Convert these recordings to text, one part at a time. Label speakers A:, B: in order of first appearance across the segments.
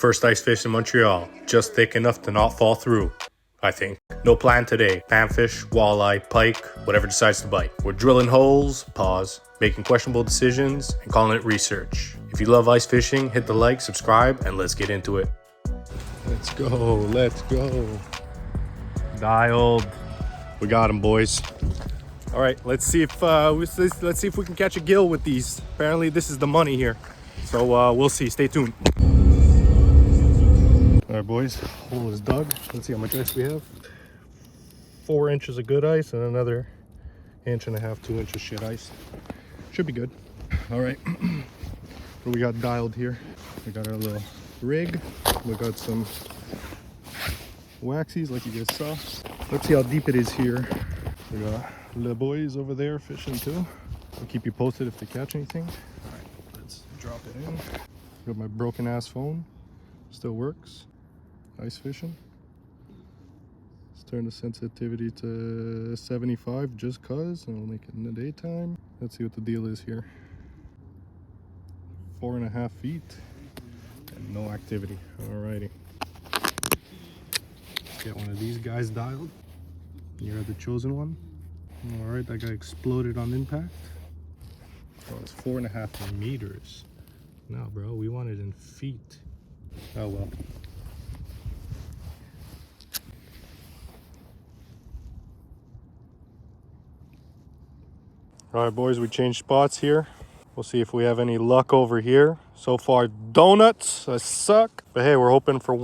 A: First ice fish in Montreal, just thick enough to not fall through, I think. No plan today. Panfish, walleye, pike, whatever decides to bite. We're drilling holes, pause, making questionable decisions, and calling it research. If you love ice fishing, hit the like, subscribe, and let's get into it. Let's go, let's go. Dialed. We got him, boys. All right, let's see if we can catch a gill with these. Apparently, this is the money here. So we'll see. Stay tuned. All right, boys. Hole is dug. Let's see how much ice we have. 4 inches of good ice and another 1.5 inches, 2 inches shit ice. Should be good. All right. What do we got dialed here? We got our little rig. We got some waxies like you guys saw. Let's see how deep it is here. We got the boys over there fishing too. I'll keep you posted if they catch anything. All right, let's drop it in. Got my broken ass phone. Still works. Ice fishing. Let's turn the sensitivity to 75 just cause, and we'll make it in the daytime. Let's see what the deal is here. 4.5 feet and no activity. Alrighty. Get one of these guys dialed. You're the chosen one. Alright, that guy exploded on impact. Oh, it's 4.5 meters. No, bro, we want it in feet. Oh well. Alright, boys, we changed spots here. We'll see if we have any luck over here. So far, donuts. I suck. But hey, we're hoping for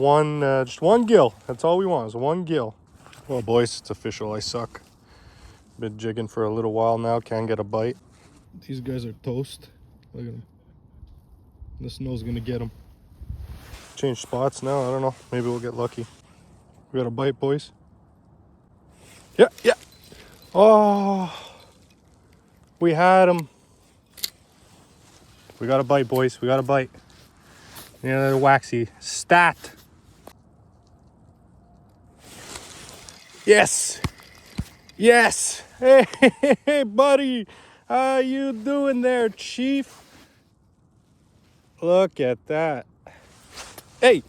A: just one gill. That's all we want is one gill. Well, boys, it's official. I suck. Been jigging for a little while now. Can't get a bite. These guys are toast. Look at them. The snow's gonna get them. Change spots now. I don't know. Maybe we'll get lucky. We got a bite, boys. Yeah. Oh, we had him. We got a bite, boys. We got a bite. Yeah, they're waxy. Stat. Yes. Yes. Hey, buddy. How you doing there, Chief? Look at that. Hey.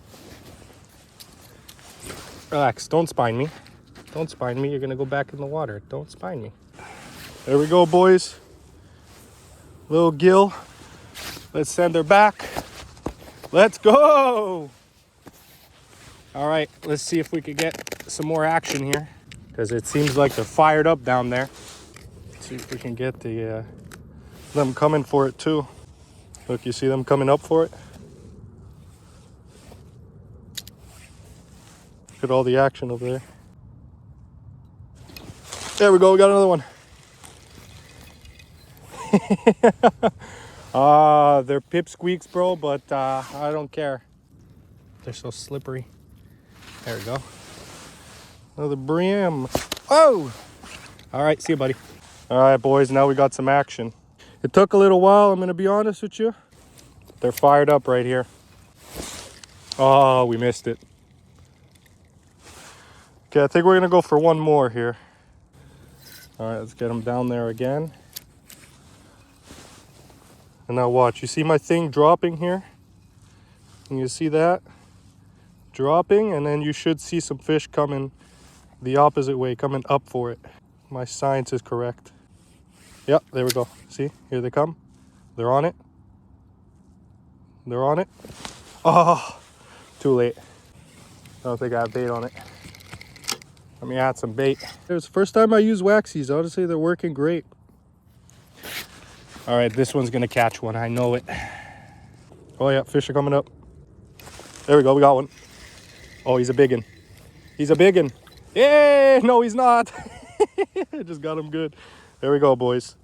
A: Relax. Don't spine me. Don't spine me. You're going to go back in the water. Don't spine me. There we go, boys. Little gill. Let's send her back. Let's go. All right, let's see if we could get some more action here, because it seems like they're fired up down there. Let's see if we can get them coming for it too. Look, you see them coming up for it? Look at all the action over there. There we go, we got another one. They're pipsqueaks, bro, but I don't care. They're so slippery. There we go. Another brim. Oh! All right, see you, buddy. All right, boys, now we got some action. It took a little while, I'm going to be honest with you. They're fired up right here. Oh, we missed it. Okay, I think we're going to go for one more here. All right, let's get them down there again. And now watch, you see my thing dropping here? Can you see that? Dropping, and then you should see some fish coming the opposite way, coming up for it. My science is correct. Yep, there we go. See, here they come. They're on it. They're on it. Oh, too late. I don't think I have bait on it. Let me add some bait. It was the first time I used waxies. Honestly, they're working great. All right, this one's gonna catch one. I know it. Oh yeah, fish are coming up. There we go, we got one. Oh, he's a biggin. He's a biggin. Yay! No, he's not. I just got him good. There we go, boys.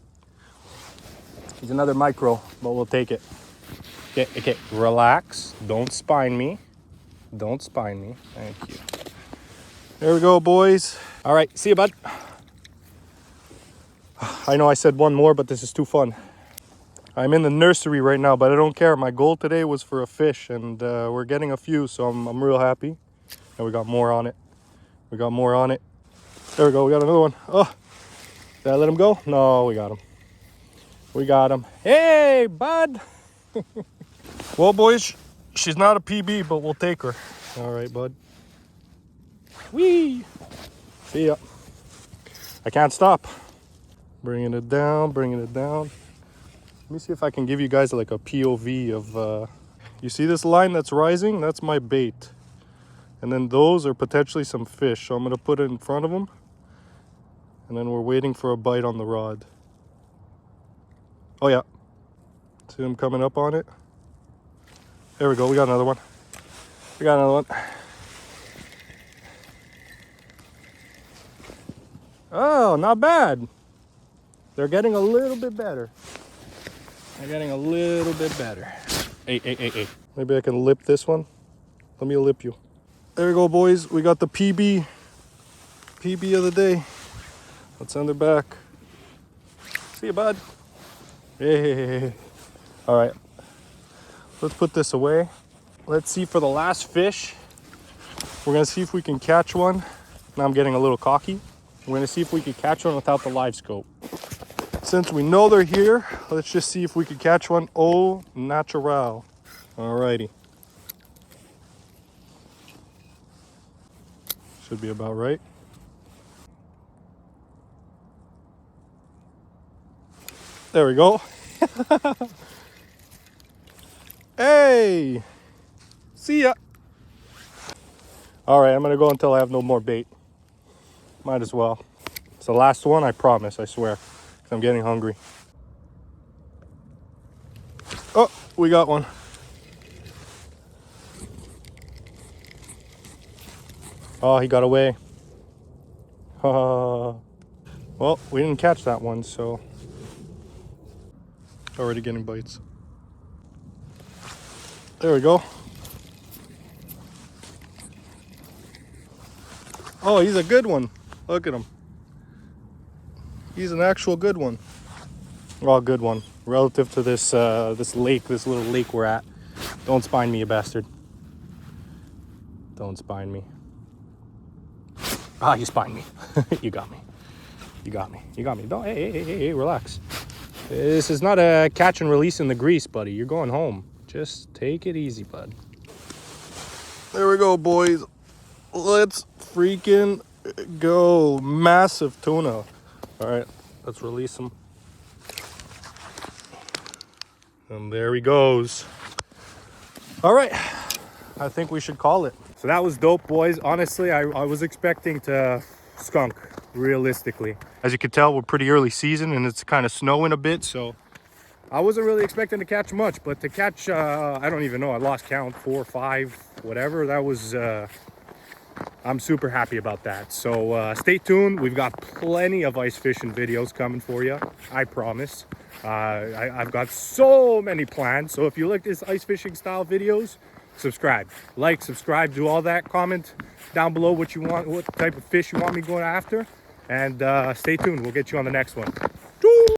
A: He's another micro, but we'll take it. Okay, relax. Don't spine me. Don't spine me. Thank you. There we go, boys. All right, see you, bud. I know I said one more, but this is too fun. I'm in the nursery right now, but I don't care. My goal today was for a fish, and we're getting a few, so I'm real happy. And we got more on it. We got more on it. There we go. We got another one. Oh, did I let him go? No, we got him. We got him. Hey, bud. Well, boys, She's not a PB, but we'll take her. All right, bud. Whee! See ya. I can't stop. Bringing it down, bringing it down. Let me see if I can give you guys like a POV of, you see this line that's rising? That's my bait. And then those are potentially some fish. So I'm gonna put it in front of them. And then we're waiting for a bite on the rod. Oh yeah. See them coming up on it? There we go, we got another one. We got another one. Oh, not bad. They're getting a little bit better. They're getting a little bit better. Hey. Maybe I can lip this one. Let me lip you. There we go, boys. We got the PB of the day. Let's send her back. See you, bud. Hey. All right. Let's put this away. Let's see for the last fish. We're gonna see if we can catch one. Now I'm getting a little cocky. We're gonna see if we can catch one without the live scope. Since we know they're here, let's just see if we can catch one au natural. Alrighty. Should be about right. There we go. Hey! See ya! Alright, I'm gonna go until I have no more bait. Might as well. It's the last one, I promise, I swear. 'Cause I'm getting hungry. Oh, we got one. Oh, he got away. Well, we didn't catch that one, so... Already getting bites. There we go. Oh, he's a good one. Look at him. He's an actual good one. Well, good one. Relative to this this little lake we're at. Don't spine me, you bastard. Don't spine me. Ah, you spined me. You got me. You got me. You got me. Don't, hey, relax. This is not a catch and release in the grease, buddy. You're going home. Just take it easy, bud. There we go, boys. Let's freaking go. Massive tuna. All right, let's release him. And there he goes. All right, I think we should call it. So that was dope, boys. Honestly, I was expecting to skunk, realistically. As you can tell, we're pretty early season and it's kind of snowing a bit, so I wasn't really expecting to catch much, but to catch, I don't even know, I lost count, 4 or 5, whatever. That was, I'm super happy about that. So stay tuned. We've got plenty of ice fishing videos coming for you, I promise. I've got so many plans. So if you like this ice fishing style videos, subscribe, like, subscribe, do all that. Comment down below what you want, what type of fish you want me going after, and stay tuned. We'll get you on the next one.